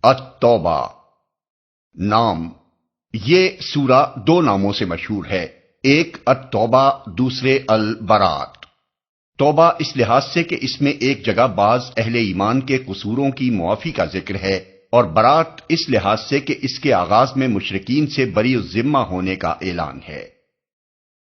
التوبہ نام۔ یہ سورہ دو ناموں سے مشہور ہے، ایک التوبہ، دوسرے البراۃ۔ توبہ اس لحاظ سے کہ اس میں ایک جگہ بعض اہل ایمان کے قصوروں کی معافی کا ذکر ہے، اور برات اس لحاظ سے کہ اس کے آغاز میں مشرکین سے بری الذمہ ہونے کا اعلان ہے۔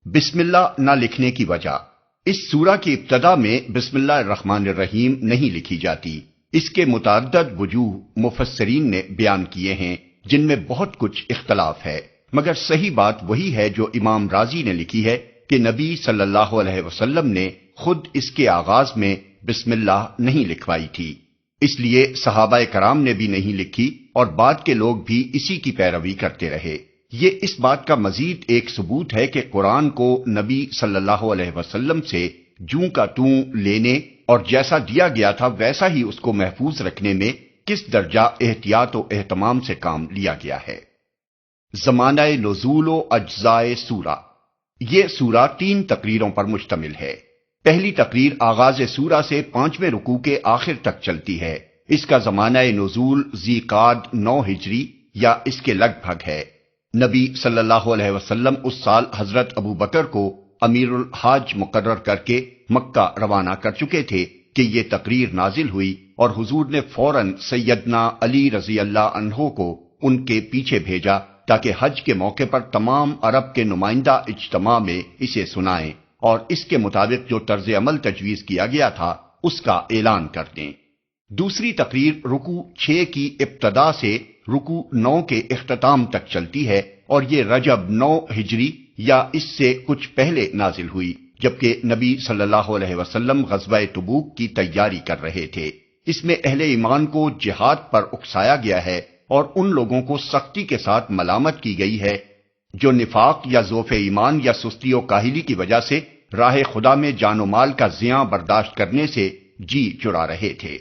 بسم اللہ نہ لکھنے کی وجہ۔ اس سورہ کی ابتدا میں بسم اللہ الرحمن الرحیم نہیں لکھی جاتی۔ اس کے متعدد وجوہ مفسرین نے بیان کیے ہیں، جن میں بہت کچھ اختلاف ہے، مگر صحیح بات وہی ہے جو امام رازی نے لکھی ہے کہ نبی صلی اللہ علیہ وسلم نے خود اس کے آغاز میں بسم اللہ نہیں لکھوائی تھی، اس لیے صحابہ کرام نے بھی نہیں لکھی اور بعد کے لوگ بھی اسی کی پیروی کرتے رہے۔ یہ اس بات کا مزید ایک ثبوت ہے کہ قرآن کو نبی صلی اللہ علیہ وسلم سے جوں کا توں لینے اور جیسا دیا گیا تھا ویسا ہی اس کو محفوظ رکھنے میں کس درجہ احتیاط و اہتمام سے کام لیا گیا ہے۔ زمانہ نزول و اجزائے سورہ۔ یہ سورہ 3 تقریروں پر مشتمل ہے۔ پہلی تقریر آغاز سورہ سے 5ویں رکوع کے آخر تک چلتی ہے۔ اس کا زمانہ نزول ذی قعد 9 ہجری یا اس کے لگ بھگ ہے۔ نبی صلی اللہ علیہ وسلم اس سال حضرت ابو بکر کو امیر الحاج مقرر کر کے مکہ روانہ کر چکے تھے کہ یہ تقریر نازل ہوئی، اور حضور نے فوراً سیدنا علی رضی اللہ عنہ کو ان کے پیچھے بھیجا تاکہ حج کے موقع پر تمام عرب کے نمائندہ اجتماع میں اسے سنائیں اور اس کے مطابق جو طرز عمل تجویز کیا گیا تھا اس کا اعلان کر دیں۔ دوسری تقریر رکوع 6 کی ابتدا سے رکوع 9 کے اختتام تک چلتی ہے، اور یہ رجب 9 ہجری یا اس سے کچھ پہلے نازل ہوئی، جبکہ نبی صلی اللہ علیہ وسلم غزوہ تبوک کی تیاری کر رہے تھے۔ اس میں اہل ایمان کو جہاد پر اکسایا گیا ہے اور ان لوگوں کو سختی کے ساتھ ملامت کی گئی ہے جو نفاق یا ضعف ایمان یا سستی و کاہلی کی وجہ سے راہ خدا میں جان و مال کا زیاں برداشت کرنے سے جی چرا رہے تھے۔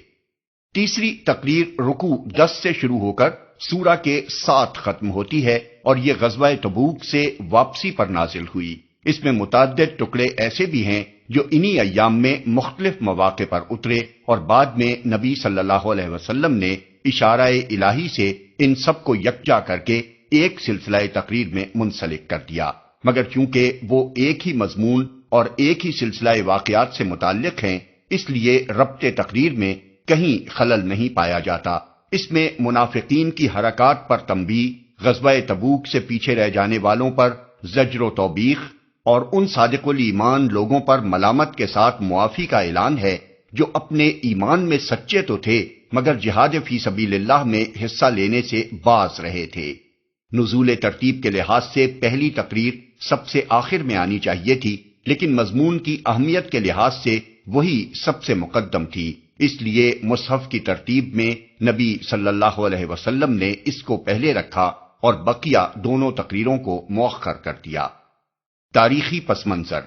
تیسری تقریر رکوع 10 سے شروع ہو کر سورہ کے 7 ختم ہوتی ہے، اور یہ غزوہ تبوک سے واپسی پر نازل ہوئی۔ اس میں متعدد ٹکڑے ایسے بھی ہیں جو انہی ایام میں مختلف مواقع پر اترے، اور بعد میں نبی صلی اللہ علیہ وسلم نے اشارہ الہی سے ان سب کو یکجا کر کے ایک سلسلہ تقریر میں منسلک کر دیا، مگر چونکہ وہ ایک ہی مضمون اور ایک ہی سلسلہ واقعات سے متعلق ہیں، اس لیے ربط تقریر میں کہیں خلل نہیں پایا جاتا۔ اس میں منافقین کی حرکات پر تنبیہ، غزوہ تبوک سے پیچھے رہ جانے والوں پر زجر و توبیخ، اور ان صادق الایمان لوگوں پر ملامت کے ساتھ معافی کا اعلان ہے جو اپنے ایمان میں سچے تو تھے مگر جہاد فی سبیل اللہ میں حصہ لینے سے باز رہے تھے۔ نزول ترتیب کے لحاظ سے پہلی تقریر سب سے آخر میں آنی چاہیے تھی، لیکن مضمون کی اہمیت کے لحاظ سے وہی سب سے مقدم تھی، اس لیے مصحف کی ترتیب میں نبی صلی اللہ علیہ وسلم نے اس کو پہلے رکھا اور بقیہ دونوں تقریروں کو مؤخر کر دیا۔ تاریخی پس منظر۔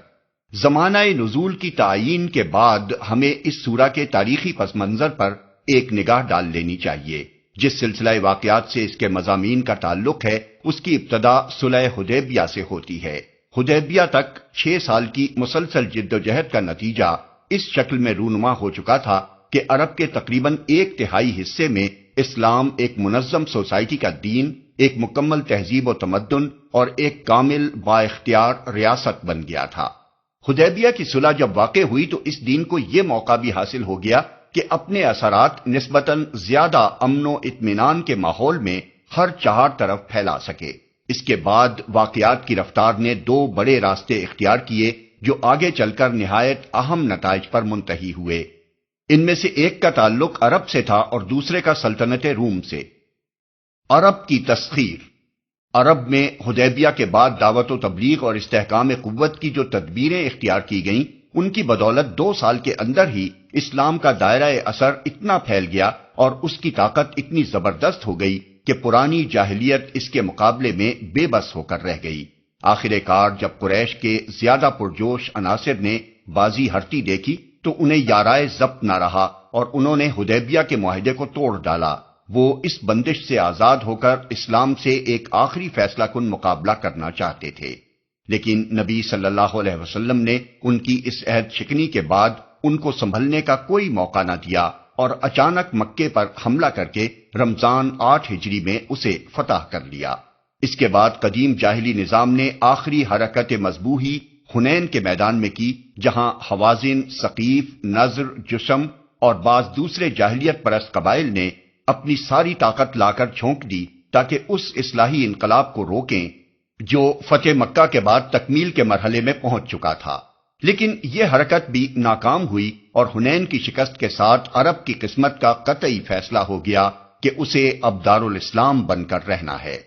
زمانہ نزول کی تعیین کے بعد ہمیں اس سورہ کے تاریخی پس منظر پر ایک نگاہ ڈال لینی چاہیے۔ جس سلسلہ واقعات سے اس کے مضامین کا تعلق ہے اس کی ابتدا صلح حدیبیہ سے ہوتی ہے۔ حدیبیہ تک 6 سال کی مسلسل جد و جہد کا نتیجہ اس شکل میں رونما ہو چکا تھا کہ عرب کے تقریباً 1/3 حصے میں اسلام ایک منظم سوسائٹی کا دین، ایک مکمل تہذیب و تمدن اور ایک کامل با اختیار ریاست بن گیا تھا۔ حدیبیہ کی صلح جب واقع ہوئی تو اس دین کو یہ موقع بھی حاصل ہو گیا کہ اپنے اثرات نسبتاً زیادہ امن و اطمینان کے ماحول میں ہر 4 طرف پھیلا سکے۔ اس کے بعد واقعات کی رفتار نے 2 بڑے راستے اختیار کیے جو آگے چل کر نہایت اہم نتائج پر منتہی ہوئے۔ ان میں سے ایک کا تعلق عرب سے تھا اور دوسرے کا سلطنت روم سے۔ عرب کی تسخیر۔ عرب میں حدیبیہ کے بعد دعوت و تبلیغ اور استحکام قوت کی جو تدبیریں اختیار کی گئیں ان کی بدولت 2 سال کے اندر ہی اسلام کا دائرہ اثر اتنا پھیل گیا اور اس کی طاقت اتنی زبردست ہو گئی کہ پرانی جاہلیت اس کے مقابلے میں بے بس ہو کر رہ گئی۔ آخر کار جب قریش کے زیادہ پرجوش عناصر نے بازی ہرتی دیکھی تو انہیں یارائے ضبط نہ رہا اور انہوں نے حدیبیہ کے معاہدے کو توڑ ڈالا۔ وہ اس بندش سے آزاد ہو کر اسلام سے ایک آخری فیصلہ کن مقابلہ کرنا چاہتے تھے، لیکن نبی صلی اللہ علیہ وسلم نے ان کی اس عہد شکنی کے بعد ان کو سنبھلنے کا کوئی موقع نہ دیا اور اچانک مکے پر حملہ کر کے رمضان 8 ہجری میں اسے فتح کر لیا۔ اس کے بعد قدیم جاہلی نظام نے آخری حرکت مذبوحی حنین کے میدان میں کی، جہاں حوازن، ثقیف، نضر، جشم اور بعض دوسرے جاہلیت پرست قبائل نے اپنی ساری طاقت لا کر جھونک دی تاکہ اس اصلاحی انقلاب کو روکیں جو فتح مکہ کے بعد تکمیل کے مرحلے میں پہنچ چکا تھا۔ لیکن یہ حرکت بھی ناکام ہوئی اور حنین کی شکست کے ساتھ عرب کی قسمت کا قطعی فیصلہ ہو گیا کہ اسے اب دارالاسلام بن کر رہنا ہے۔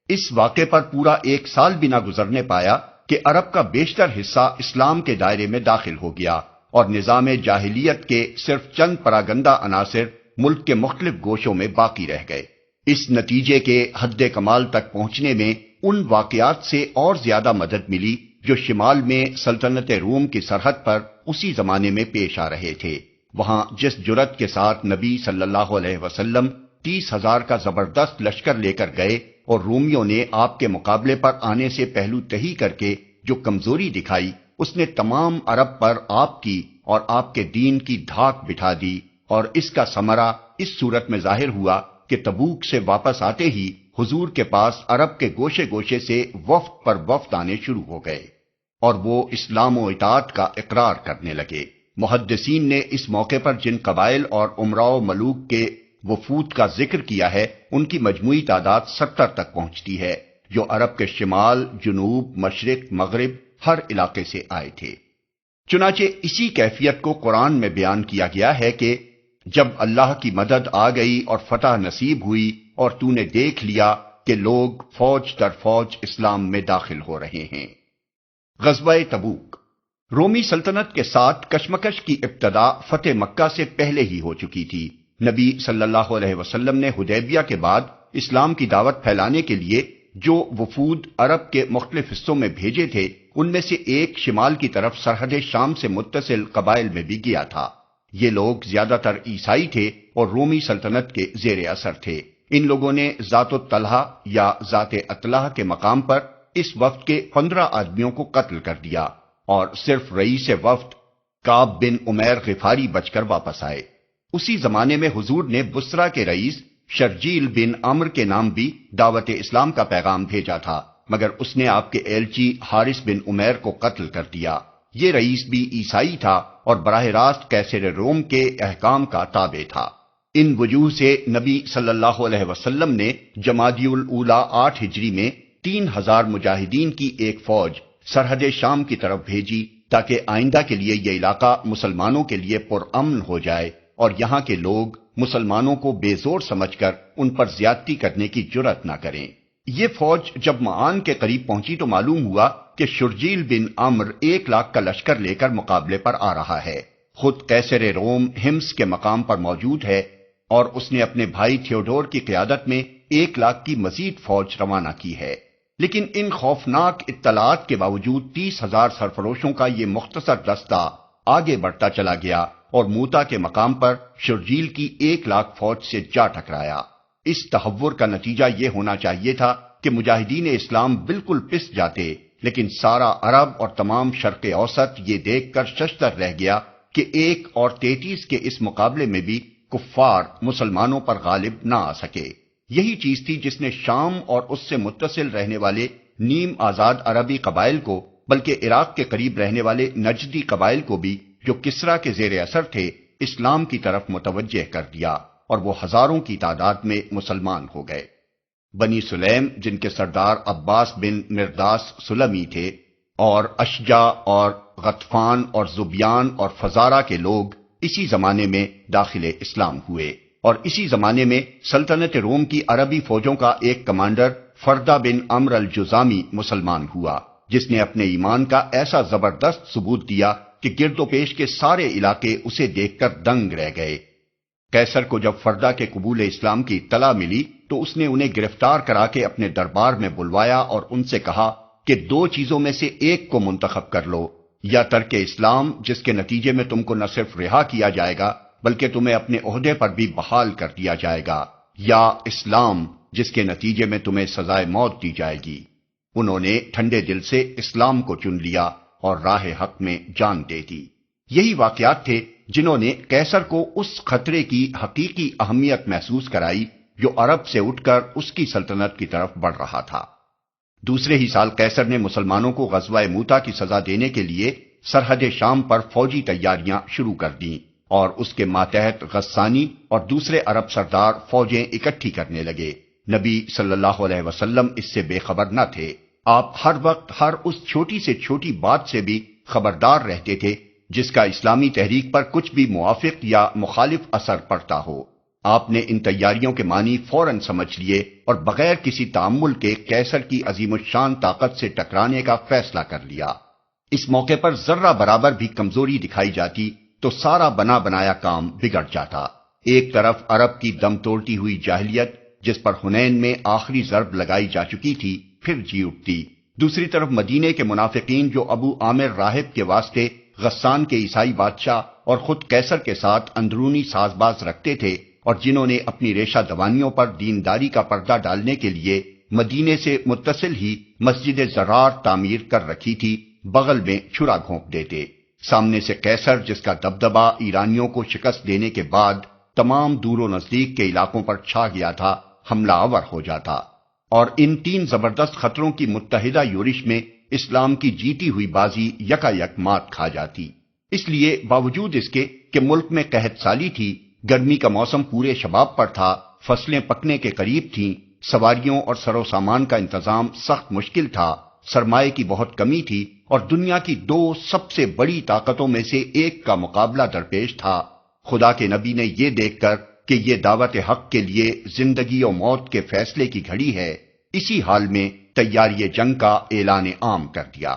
اس واقعے پر پورا 1 سال بھی نہ گزرنے پایا کہ عرب کا بیشتر حصہ اسلام کے دائرے میں داخل ہو گیا اور نظام جاہلیت کے صرف چند پراگندہ عناصر ملک کے مختلف گوشوں میں باقی رہ گئے۔ اس نتیجے کے حد کمال تک پہنچنے میں ان واقعات سے اور زیادہ مدد ملی جو شمال میں سلطنت روم کی سرحد پر اسی زمانے میں پیش آ رہے تھے۔ وہاں جس جرأت کے ساتھ نبی صلی اللہ علیہ وسلم 30,000 کا زبردست لشکر لے کر گئے اور رومیوں نے آپ کے مقابلے پر آنے سے پہلو تہی کر کے جو کمزوری دکھائی، اس نے تمام عرب پر آپ کی اور آپ کے دین کی دھاک بٹھا دی، اور اس کا ثمرہ اس صورت میں ظاہر ہوا کہ تبوک سے واپس آتے ہی حضور کے پاس عرب کے گوشے گوشے سے وفد پر وفد آنے شروع ہو گئے اور وہ اسلام و اطاعت کا اقرار کرنے لگے۔ محدثین نے اس موقع پر جن قبائل اور امراء و ملوک کے وفود کا ذکر کیا ہے، ان کی مجموعی تعداد 70 تک پہنچتی ہے، جو عرب کے شمال، جنوب، مشرق، مغرب ہر علاقے سے آئے تھے۔ چنانچہ اسی کیفیت کو قرآن میں بیان کیا گیا ہے کہ جب اللہ کی مدد آ گئی اور فتح نصیب ہوئی اور تو نے دیکھ لیا کہ لوگ فوج در فوج اسلام میں داخل ہو رہے ہیں۔ غزوہ تبوک۔ رومی سلطنت کے ساتھ کشمکش کی ابتدا فتح مکہ سے پہلے ہی ہو چکی تھی۔ نبی صلی اللہ علیہ وسلم نے حدیبیہ کے بعد اسلام کی دعوت پھیلانے کے لیے جو وفود عرب کے مختلف حصوں میں بھیجے تھے، ان میں سے ایک شمال کی طرف سرحد شام سے متصل قبائل میں بھی گیا تھا۔ یہ لوگ زیادہ تر عیسائی تھے اور رومی سلطنت کے زیر اثر تھے۔ ان لوگوں نے ذات الطلحہ یا ذات اطلحہ کے مقام پر اس وفد کے 15 آدمیوں کو قتل کر دیا اور صرف رئیس وفد کعب بن عمیر غفاری بچ کر واپس آئے۔ اسی زمانے میں حضور نے بصرہ کے رئیس شرجیل بن عمرو کے نام بھی دعوت اسلام کا پیغام بھیجا تھا، مگر اس نے آپ کے ایلچی حارث بن عمیر کو قتل کر دیا۔ یہ رئیس بھی عیسائی تھا اور براہ راست قیصر روم کے احکام کا تابع تھا۔ ان وجوہ سے نبی صلی اللہ علیہ وسلم نے جمادی الاولیٰ 8 ہجری میں 3,000 مجاہدین کی ایک فوج سرحد شام کی طرف بھیجی تاکہ آئندہ کے لیے یہ علاقہ مسلمانوں کے لیے پرامن ہو جائے اور یہاں کے لوگ مسلمانوں کو بے زور سمجھ کر ان پر زیادتی کرنے کی جرأت نہ کریں۔ یہ فوج جب معان کے قریب پہنچی تو معلوم ہوا کہ شرجیل بن عمرو 1 لاکھ کا لشکر لے کر مقابلے پر آ رہا ہے۔ خود قیصر روم ہمس کے مقام پر موجود ہے اور اس نے اپنے بھائی تھیوڈور کی قیادت میں 1 لاکھ کی مزید فوج روانہ کی ہے۔ لیکن ان خوفناک اطلاعات کے باوجود 30,000 سرفروشوں کا یہ مختصر دستہ آگے بڑھتا چلا گیا اور موتا کے مقام پر شرجیل کی 1 لاکھ فوج سے جا ٹکرایا۔ اس تحور کا نتیجہ یہ ہونا چاہیے تھا کہ مجاہدین اسلام بالکل پس جاتے، لیکن سارا عرب اور تمام شرق اوسط یہ دیکھ کر ششدر رہ گیا کہ 1 اور 33 کے اس مقابلے میں بھی کفار مسلمانوں پر غالب نہ آ سکے۔ یہی چیز تھی جس نے شام اور اس سے متصل رہنے والے نیم آزاد عربی قبائل کو، بلکہ عراق کے قریب رہنے والے نجدی قبائل کو بھی جو کسریٰ کے زیر اثر تھے، اسلام کی طرف متوجہ کر دیا اور وہ ہزاروں کی تعداد میں مسلمان ہو گئے۔ بنی سلیم جن کے سردار عباس بن مرداس سلمی تھے، اور اشجع اور غطفان اور زبیان اور فزارہ کے لوگ اسی زمانے میں داخل اسلام ہوئے، اور اسی زمانے میں سلطنت روم کی عربی فوجوں کا ایک کمانڈر فردہ بن عمرو الجزامی مسلمان ہوا، جس نے اپنے ایمان کا ایسا زبردست ثبوت دیا کہ گرد و پیش کے سارے علاقے اسے دیکھ کر دنگ رہ گئے۔ قیصر کو جب فردہ کے قبول اسلام کی اطلاع ملی تو اس نے انہیں گرفتار کرا کے اپنے دربار میں بلوایا اور ان سے کہا کہ 2 چیزوں میں سے ایک کو منتخب کر لو، یا ترک اسلام جس کے نتیجے میں تم کو نہ صرف رہا کیا جائے گا بلکہ تمہیں اپنے عہدے پر بھی بحال کر دیا جائے گا، یا اسلام جس کے نتیجے میں تمہیں سزائے موت دی جائے گی۔ انہوں نے ٹھنڈے دل سے اسلام کو چن لیا اور راہ حق میں جان دے دی۔ یہی واقعات تھے جنہوں نے قیصر کو اس خطرے کی حقیقی اہمیت محسوس کرائی جو عرب سے اٹھ کر اس کی سلطنت کی طرف بڑھ رہا تھا۔ دوسرے ہی سال قیصر نے مسلمانوں کو غزوہ موتا کی سزا دینے کے لیے سرحد شام پر فوجی تیاریاں شروع کر دیں اور اس کے ماتحت غسانی اور دوسرے عرب سردار فوجیں اکٹھی کرنے لگے۔ نبی صلی اللہ علیہ وسلم اس سے بے خبر نہ تھے۔ آپ ہر وقت ہر اس چھوٹی سے چھوٹی بات سے بھی خبردار رہتے تھے جس کا اسلامی تحریک پر کچھ بھی موافق یا مخالف اثر پڑتا ہو۔ آپ نے ان تیاریوں کے معنی فوراً سمجھ لیے اور بغیر کسی تأمل کے قیصر کی عظیم الشان طاقت سے ٹکرانے کا فیصلہ کر لیا۔ اس موقع پر ذرہ برابر بھی کمزوری دکھائی جاتی تو سارا بنا بنایا کام بگڑ جاتا۔ ایک طرف عرب کی دم توڑتی ہوئی جاہلیت جس پر حنین میں آخری ضرب لگائی جا چکی تھی پھر جی اٹھتی، دوسری طرف مدینے کے منافقین جو ابو عامر راہب کے واسطے غسان کے عیسائی بادشاہ اور خود قیصر کے ساتھ اندرونی ساز باز رکھتے تھے اور جنہوں نے اپنی ریشہ دوانیوں پر دینداری کا پردہ ڈالنے کے لیے مدینے سے متصل ہی مسجد زرار تعمیر کر رکھی تھی، بغل میں چھرا گھونپ دیتے۔ سامنے سے قیصر جس کا دبدبہ ایرانیوں کو شکست دینے کے بعد تمام دور و نزدیک کے علاقوں پر چھا گیا تھا، حملہ آور ہو جاتا اور ان تین زبردست خطروں کی متحدہ یورش میں اسلام کی جیتی ہوئی بازی یکا یک مات کھا جاتی۔ اس لیے باوجود اس کے کہ ملک میں قحط سالی تھی، گرمی کا موسم پورے شباب پر تھا، فصلیں پکنے کے قریب تھیں، سواریوں اور سر و سامان کا انتظام سخت مشکل تھا، سرمایہ کی بہت کمی تھی اور دنیا کی دو سب سے بڑی طاقتوں میں سے ایک کا مقابلہ درپیش تھا، خدا کے نبی نے یہ دیکھ کر کہ یہ دعوت حق کے لیے زندگی و موت کے فیصلے کی گھڑی ہے، اسی حال میں تیاری جنگ کا اعلان عام کر دیا۔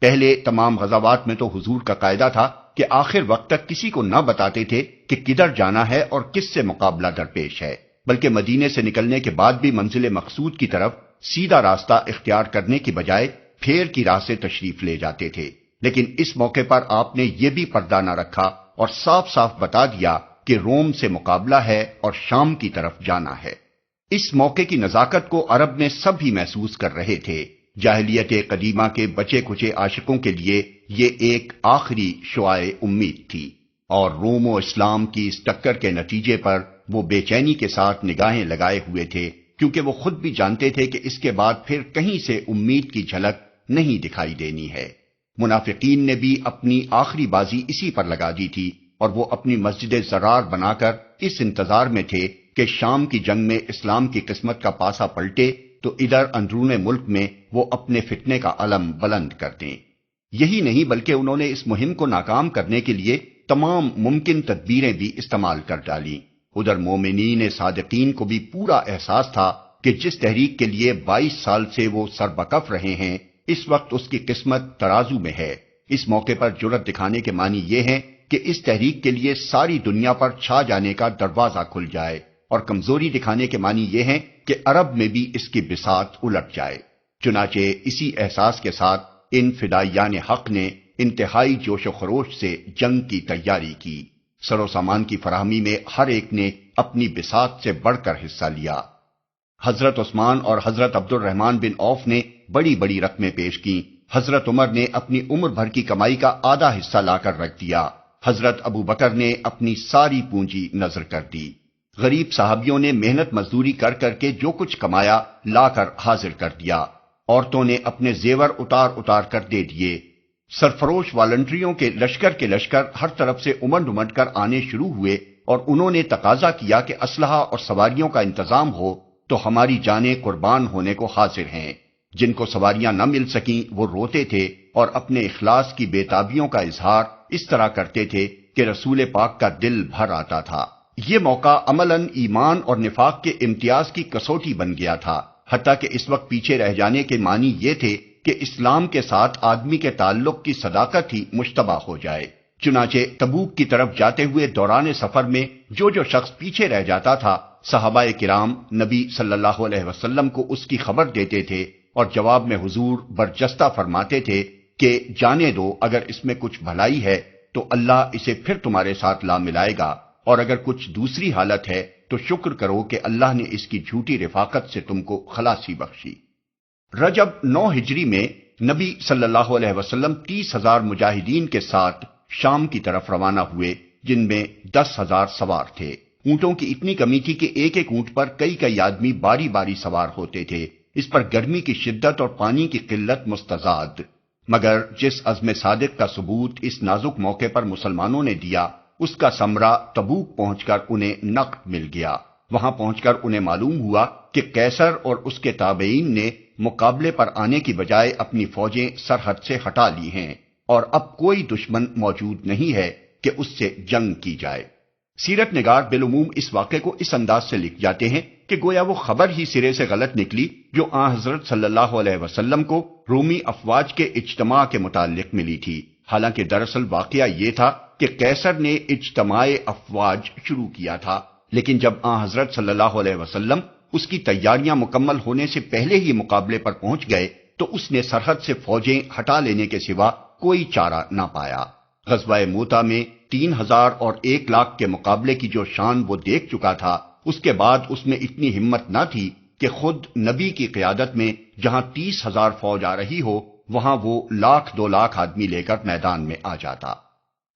پہلے تمام غزوات میں تو حضور کا قاعدہ تھا کہ آخر وقت تک کسی کو نہ بتاتے تھے کہ کدھر جانا ہے اور کس سے مقابلہ درپیش ہے، بلکہ مدینے سے نکلنے کے بعد بھی منزل مقصود کی طرف سیدھا راستہ اختیار کرنے کی بجائے پھیر کی راہ سے تشریف لے جاتے تھے۔ لیکن اس موقع پر آپ نے یہ بھی پردہ نہ رکھا اور صاف صاف بتا دیا کہ روم سے مقابلہ ہے اور شام کی طرف جانا ہے۔ اس موقع کی نزاکت کو عرب میں سب ہی محسوس کر رہے تھے۔ جاہلیت قدیمہ کے بچے کچے عاشقوں کے لیے یہ ایک آخری شعاع امید تھی اور روم و اسلام کی اس ٹکر کے نتیجے پر وہ بے چینی کے ساتھ نگاہیں لگائے ہوئے تھے، کیونکہ وہ خود بھی جانتے تھے کہ اس کے بعد پھر کہیں سے امید کی جھلک نہیں دکھائی دینی ہے۔ منافقین نے بھی اپنی آخری بازی اسی پر لگا دی تھی اور وہ اپنی مسجد زرار بنا کر اس انتظار میں تھے کہ شام کی جنگ میں اسلام کی قسمت کا پاسا پلٹے تو ادھر اندرون ملک میں وہ اپنے فتنے کا علم بلند کر دیں۔ یہی نہیں بلکہ انہوں نے اس مہم کو ناکام کرنے کے لیے تمام ممکن تدبیریں بھی استعمال کر ڈالیں۔ ادھر مومنین صادقین کو بھی پورا احساس تھا کہ جس تحریک کے لیے 22 سال سے وہ سربکف رہے ہیں، اس وقت اس کی قسمت ترازو میں ہے۔ اس موقع پر جرأت دکھانے کے معنی یہ ہے کہ اس تحریک کے لیے ساری دنیا پر چھا جانے کا دروازہ کھل جائے، اور کمزوری دکھانے کے معنی یہ ہے کہ عرب میں بھی اس کی بساط الٹ جائے۔ چنانچہ اسی احساس کے ساتھ ان فدائیان حق نے انتہائی جوش و خروش سے جنگ کی تیاری کی۔ سر و سامان کی فراہمی میں ہر ایک نے اپنی بساط سے بڑھ کر حصہ لیا۔ حضرت عثمان اور حضرت عبد الرحمن بن عوف نے بڑی بڑی رقمیں پیش کیں، حضرت عمر نے اپنی عمر بھر کی کمائی کا آدھا حصہ لا کر رکھ دیا، حضرت ابو بکر نے اپنی ساری پونجی نذر کر دی، غریب صحابیوں نے محنت مزدوری کر کر کے جو کچھ کمایا لا کر حاضر کر دیا، عورتوں نے اپنے زیور اتار اتار کر دے دیے، سرفروش والنٹریوں کے لشکر ہر طرف سے امنڈ امنڈ کر آنے شروع ہوئے اور انہوں نے تقاضا کیا کہ اسلحہ اور سواریوں کا انتظام ہو تو ہماری جانیں قربان ہونے کو حاضر ہیں۔ جن کو سواریاں نہ مل سکیں وہ روتے تھے اور اپنے اخلاص کی بےتابیوں کا اظہار اس طرح کرتے تھے کہ رسول پاک کا دل بھر آتا تھا۔ یہ موقع عملاً ایمان اور نفاق کے امتیاز کی کسوٹی بن گیا تھا، حتیٰ کہ اس وقت پیچھے رہ جانے کے معنی یہ تھے کہ اسلام کے ساتھ آدمی کے تعلق کی صداقت ہی مشتبہ ہو جائے۔ چنانچہ تبوک کی طرف جاتے ہوئے دوران سفر میں جو شخص پیچھے رہ جاتا تھا، صحابہ کرام نبی صلی اللہ علیہ وسلم کو اس کی خبر دیتے تھے اور جواب میں حضور برجستہ فرماتے تھے کہ جانے دو، اگر اس میں کچھ بھلائی ہے تو اللہ اسے پھر تمہارے ساتھ لا ملائے گا، اور اگر کچھ دوسری حالت ہے تو شکر کرو کہ اللہ نے اس کی جھوٹی رفاقت سے تم کو خلاصی بخشی۔ رجب 9 ہجری میں نبی صلی اللہ علیہ وسلم 30,000 مجاہدین کے ساتھ شام کی طرف روانہ ہوئے، جن میں 10,000 سوار تھے۔ اونٹوں کی اتنی کمی تھی کہ ایک ایک اونٹ پر کئی کئی آدمی باری باری سوار ہوتے تھے۔ اس پر گرمی کی شدت اور پانی کی قلت مستزاد، مگر جس عزم صادق کا ثبوت اس نازک موقع پر مسلمانوں نے دیا، اس کا ثمرہ تبوک پہنچ کر انہیں نقد مل گیا۔ وہاں پہنچ کر انہیں معلوم ہوا کہ قیصر اور اس کے تابعین نے مقابلے پر آنے کی بجائے اپنی فوجیں سرحد سے ہٹا لی ہیں اور اب کوئی دشمن موجود نہیں ہے کہ اس سے جنگ کی جائے۔ سیرت نگار بالعموم اس واقعے کو اس انداز سے لکھ جاتے ہیں کہ گویا وہ خبر ہی سرے سے غلط نکلی جو آن حضرت صلی اللہ علیہ وسلم کو رومی افواج کے اجتماع کے متعلق ملی تھی، حالانکہ دراصل واقعہ یہ تھا کہ قیصر نے اجتماع افواج شروع کیا تھا، لیکن جب آن حضرت صلی اللہ علیہ وسلم اس کی تیاریاں مکمل ہونے سے پہلے ہی مقابلے پر پہنچ گئے تو اس نے سرحد سے فوجیں ہٹا لینے کے سوا کوئی چارہ نہ پایا۔ غزوہ موتا میں 3,000 اور 1,00,000 کے مقابلے کی جو شان وہ دیکھ چکا تھا، اس کے بعد اس میں اتنی ہمت نہ تھی کہ خود نبی کی قیادت میں جہاں 30,000 فوج آ رہی ہو، وہاں وہ 1,00,000-2,00,000 آدمی لے کر میدان میں آ جاتا۔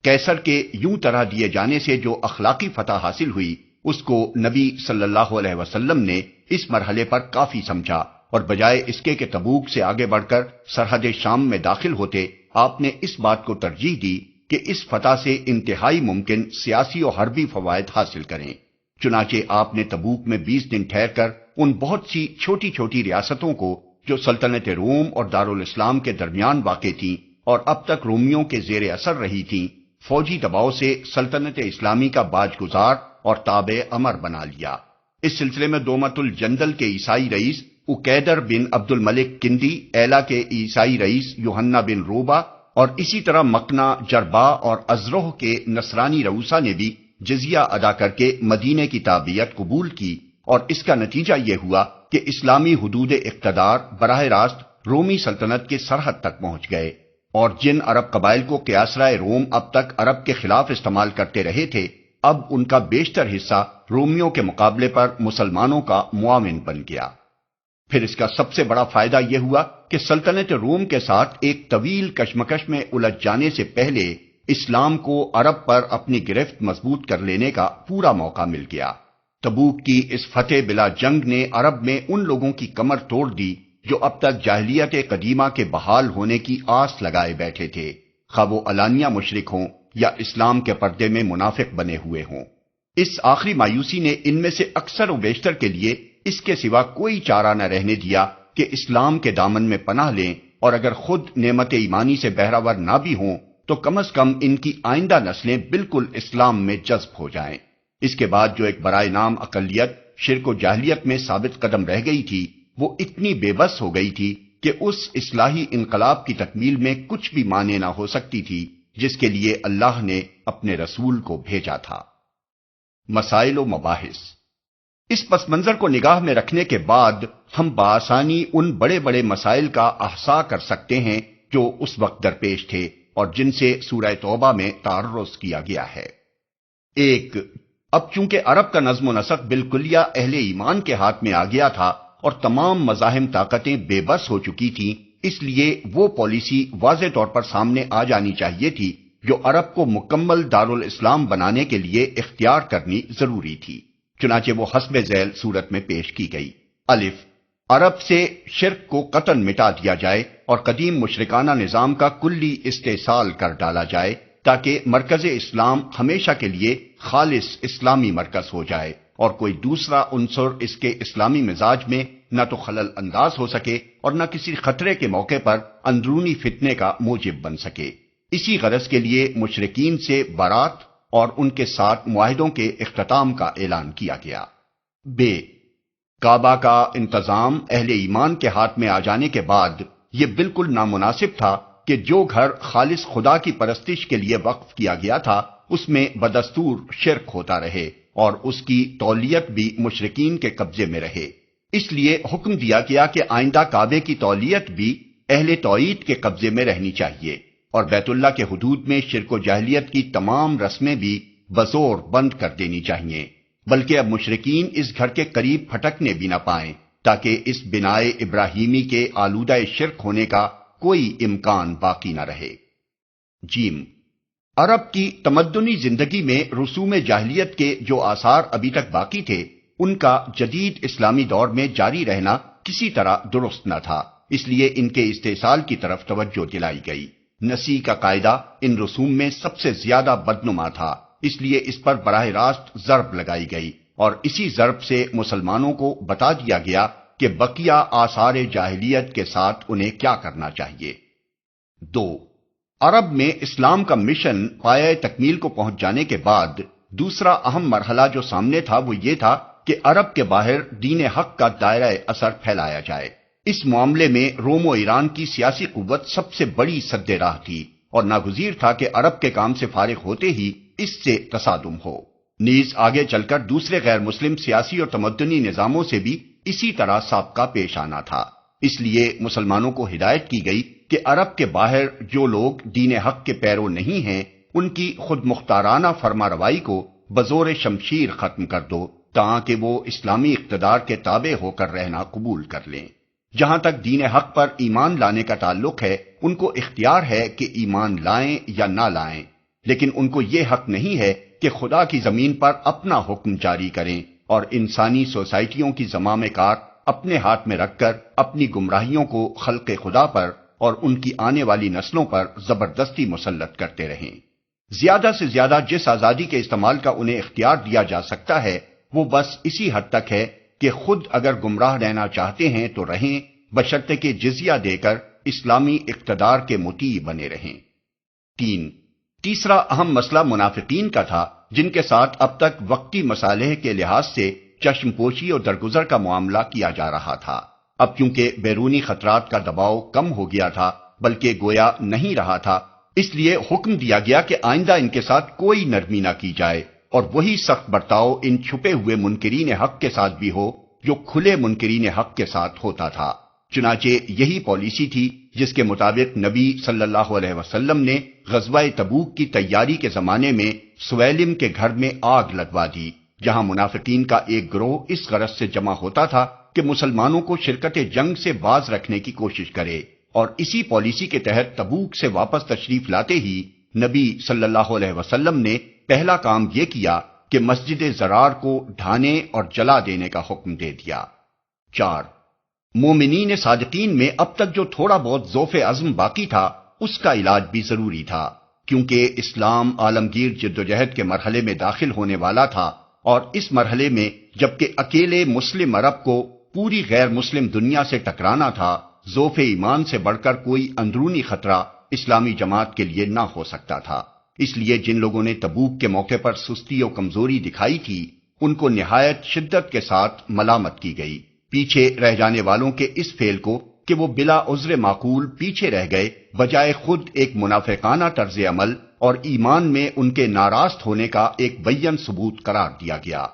قیصر کے یوں طرح دیے جانے سے جو اخلاقی فتح حاصل ہوئی، اس کو نبی صلی اللہ علیہ وسلم نے اس مرحلے پر کافی سمجھا، اور بجائے اس کے کہ تبوک سے آگے بڑھ کر سرحد شام میں داخل ہوتے، آپ نے اس بات کو ترجیح دی کہ اس فتح سے انتہائی ممکن سیاسی اور حربی فوائد حاصل کریں۔ چنانچہ آپ نے تبوک میں 20 دن ٹھہر کر ان بہت سی چھوٹی چھوٹی ریاستوں کو جو سلطنت روم اور دارالاسلام کے درمیان واقع تھیں اور اب تک رومیوں کے زیر اثر رہی تھیں، فوجی دباؤ سے سلطنت اسلامی کا باج گزار اور تابع امر بنا لیا۔ اس سلسلے میں دومت الجندل کے عیسائی رئیس اکیدر بن عبد الملک کندی، ایلا کے عیسائی رئیس یوحنا بن روبا اور اسی طرح مکنا، جربا اور ازروہ کے نصرانی رؤسا نے بھی جزیہ ادا کر کے مدینے کی تابعیت قبول کی، اور اس کا نتیجہ یہ ہوا کہ اسلامی حدود اقتدار براہ راست رومی سلطنت کے سرحد تک پہنچ گئے، اور جن عرب قبائل کو قیاصرہ روم اب تک عرب کے خلاف استعمال کرتے رہے تھے، اب ان کا بیشتر حصہ رومیوں کے مقابلے پر مسلمانوں کا معاون بن گیا۔ پھر اس کا سب سے بڑا فائدہ یہ ہوا کہ سلطنت روم کے ساتھ ایک طویل کشمکش میں الجھ جانے سے پہلے اسلام کو عرب پر اپنی گرفت مضبوط کر لینے کا پورا موقع مل گیا۔ تبوک کی اس فتح بلا جنگ نے عرب میں ان لوگوں کی کمر توڑ دی جو اب تک جاہلیت قدیمہ کے بحال ہونے کی آس لگائے بیٹھے تھے، خواہ وہ علانیہ مشرک ہوں یا اسلام کے پردے میں منافق بنے ہوئے ہوں۔ اس آخری مایوسی نے ان میں سے اکثر و بیشتر کے لیے اس کے سوا کوئی چارہ نہ رہنے دیا کہ اسلام کے دامن میں پناہ لیں، اور اگر خود نعمت ایمانی سے بہرہور نہ بھی ہوں تو کم از کم ان کی آئندہ نسلیں بالکل اسلام میں جذب ہو جائیں۔ اس کے بعد جو ایک برائے نام اقلیت شرک و جاہلیت میں ثابت قدم رہ گئی تھی، وہ اتنی بے بس ہو گئی تھی کہ اس اصلاحی انقلاب کی تکمیل میں کچھ بھی مانے نہ ہو سکتی تھی جس کے لیے اللہ نے اپنے رسول کو بھیجا تھا۔ مسائل و مباحث۔ اس پس منظر کو نگاہ میں رکھنے کے بعد ہم بآسانی ان بڑے بڑے مسائل کا احصاء کر سکتے ہیں جو اس وقت درپیش تھے اور جن سے سورہ توبہ میں تعرض کیا گیا ہے۔ ایک، اب چونکہ عرب کا نظم و نسق بالکلیہ اہل ایمان کے ہاتھ میں آ گیا تھا اور تمام مزاحم طاقتیں بے بس ہو چکی تھیں، اس لیے وہ پالیسی واضح طور پر سامنے آ جانی چاہیے تھی جو عرب کو مکمل دارالاسلام بنانے کے لیے اختیار کرنی ضروری تھی۔ چنانچہ وہ حسب ذیل صورت میں پیش کی گئی۔ الف، عرب سے شرک کو قطعاً مٹا دیا جائے اور قدیم مشرکانہ نظام کا کلی استحصال کر ڈالا جائے تاکہ مرکز اسلام ہمیشہ کے لیے خالص اسلامی مرکز ہو جائے اور کوئی دوسرا عنصر اس کے اسلامی مزاج میں نہ تو خلل انداز ہو سکے اور نہ کسی خطرے کے موقع پر اندرونی فتنے کا موجب بن سکے۔ اسی غرض کے لیے مشرکین سے برات اور ان کے ساتھ معاہدوں کے اختتام کا اعلان کیا گیا۔ ب، کعبہ کا انتظام اہل ایمان کے ہاتھ میں آ جانے کے بعد یہ بالکل نامناسب تھا کہ جو گھر خالص خدا کی پرستش کے لیے وقف کیا گیا تھا اس میں بدستور شرک ہوتا رہے اور اس کی تولیت بھی مشرکین کے قبضے میں رہے۔ اس لیے حکم دیا گیا کہ آئندہ کعبے کی تولیت بھی اہل توحید کے قبضے میں رہنی چاہیے اور بیت اللہ کے حدود میں شرک و جاہلیت کی تمام رسمیں بھی بزور بند کر دینی چاہیے، بلکہ اب مشرکین اس گھر کے قریب پھٹکنے بھی نہ پائیں تاکہ اس بنائے ابراہیمی کے آلودہ شرک ہونے کا کوئی امکان باقی نہ رہے۔ جیم، عرب کی تمدنی زندگی میں رسوم جاہلیت کے جو آثار ابھی تک باقی تھے، ان کا جدید اسلامی دور میں جاری رہنا کسی طرح درست نہ تھا، اس لیے ان کے استحصال کی طرف توجہ دلائی گئی۔ نسی کا قاعدہ ان رسوم میں سب سے زیادہ بدنما تھا، اس لیے اس پر براہ راست ضرب لگائی گئی، اور اسی ضرب سے مسلمانوں کو بتا دیا گیا کہ بقیہ آثار جاہلیت کے ساتھ انہیں کیا کرنا چاہیے۔ 2، عرب میں اسلام کا مشن پایۂ تکمیل کو پہنچ جانے کے بعد دوسرا اہم مرحلہ جو سامنے تھا وہ یہ تھا کہ عرب کے باہر دین حق کا دائرہ اثر پھیلایا جائے۔ اس معاملے میں روم و ایران کی سیاسی قوت سب سے بڑی سد راہ تھی، اور ناگزیر تھا کہ عرب کے کام سے فارغ ہوتے ہی اس سے تصادم ہو۔ نیز آگے چل کر دوسرے غیر مسلم سیاسی اور تمدنی نظاموں سے بھی اسی طرح سابقہ پیش آنا تھا۔ اس لیے مسلمانوں کو ہدایت کی گئی کہ عرب کے باہر جو لوگ دین حق کے پیرو نہیں ہیں، ان کی خود مختارانہ فرما روائی کو بزور شمشیر ختم کر دو، تاکہ وہ اسلامی اقتدار کے تابع ہو کر رہنا قبول کر لیں۔ جہاں تک دین حق پر ایمان لانے کا تعلق ہے، ان کو اختیار ہے کہ ایمان لائیں یا نہ لائیں، لیکن ان کو یہ حق نہیں ہے کہ خدا کی زمین پر اپنا حکم جاری کریں اور انسانی سوسائٹیوں کی زمام کار اپنے ہاتھ میں رکھ کر اپنی گمراہیوں کو خلق خدا پر اور ان کی آنے والی نسلوں پر زبردستی مسلط کرتے رہیں۔ زیادہ سے زیادہ جس آزادی کے استعمال کا انہیں اختیار دیا جا سکتا ہے، وہ بس اسی حد تک ہے کہ خود اگر گمراہ رہنا چاہتے ہیں تو رہیں، بشرطے کہ جزیہ دے کر اسلامی اقتدار کے مطیع بنے رہیں۔ 3، تیسرا اہم مسئلہ منافقین کا تھا، جن کے ساتھ اب تک وقتی مصالح کے لحاظ سے چشم پوشی اور درگزر کا معاملہ کیا جا رہا تھا۔ اب کیونکہ بیرونی خطرات کا دباؤ کم ہو گیا تھا، بلکہ گویا نہیں رہا تھا، اس لیے حکم دیا گیا کہ آئندہ ان کے ساتھ کوئی نرمی نہ کی جائے، اور وہی سخت برتاؤ ان چھپے ہوئے منکرین حق کے ساتھ بھی ہو جو کھلے منکرین حق کے ساتھ ہوتا تھا۔ چنانچہ یہی پالیسی تھی جس کے مطابق نبی صلی اللہ علیہ وسلم نے غزوہ تبوک کی تیاری کے زمانے میں سویلم کے گھر میں آگ لگوا دی، جہاں منافقین کا ایک گروہ اس غرض سے جمع ہوتا تھا کہ مسلمانوں کو شرکت جنگ سے باز رکھنے کی کوشش کرے، اور اسی پالیسی کے تحت تبوک سے واپس تشریف لاتے ہی نبی صلی اللہ علیہ وسلم نے پہلا کام یہ کیا کہ مسجد زرار کو ڈھانے اور جلا دینے کا حکم دے دیا۔ 4، مومنین صادقین میں اب تک جو تھوڑا بہت ضعف عزم باقی تھا، اس کا علاج بھی ضروری تھا، کیونکہ اسلام عالمگیر جدوجہد کے مرحلے میں داخل ہونے والا تھا، اور اس مرحلے میں جبکہ اکیلے مسلم عرب کو پوری غیر مسلم دنیا سے ٹکرانا تھا، ضعف ایمان سے بڑھ کر کوئی اندرونی خطرہ اسلامی جماعت کے لیے نہ ہو سکتا تھا۔ اس لیے جن لوگوں نے تبوک کے موقع پر سستی و کمزوری دکھائی تھی، ان کو نہایت شدت کے ساتھ ملامت کی گئی۔ پیچھے رہ جانے والوں کے اس فعل کو کہ وہ بلا عذر معقول پیچھے رہ گئے، بجائے خود ایک منافقانہ طرز عمل اور ایمان میں ان کے ناراست ہونے کا ایک بیان ثبوت قرار دیا گیا،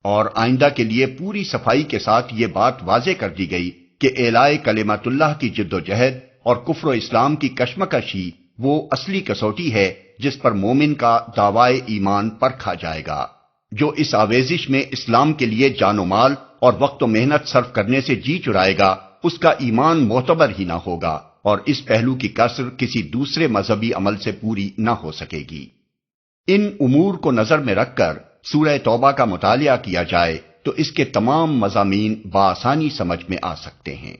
اور آئندہ کے لیے پوری صفائی کے ساتھ یہ بات واضح کر دی گئی کہ اعلاء کلمت اللہ کی جد و جہد اور کفر و اسلام کی کشمکش ہی وہ اصلی کسوٹی ہے جس پر مومن کا دعوی ایمان پرکھا جائے گا۔ جو اس آویزش میں اسلام کے لیے جان و مال اور وقت و محنت صرف کرنے سے جی چرائے گا، اس کا ایمان معتبر ہی نہ ہوگا، اور اس پہلو کی کسر کسی دوسرے مذہبی عمل سے پوری نہ ہو سکے گی۔ ان امور کو نظر میں رکھ کر سورہ توبہ کا مطالعہ کیا جائے تو اس کے تمام مضامین بآسانی سمجھ میں آ سکتے ہیں۔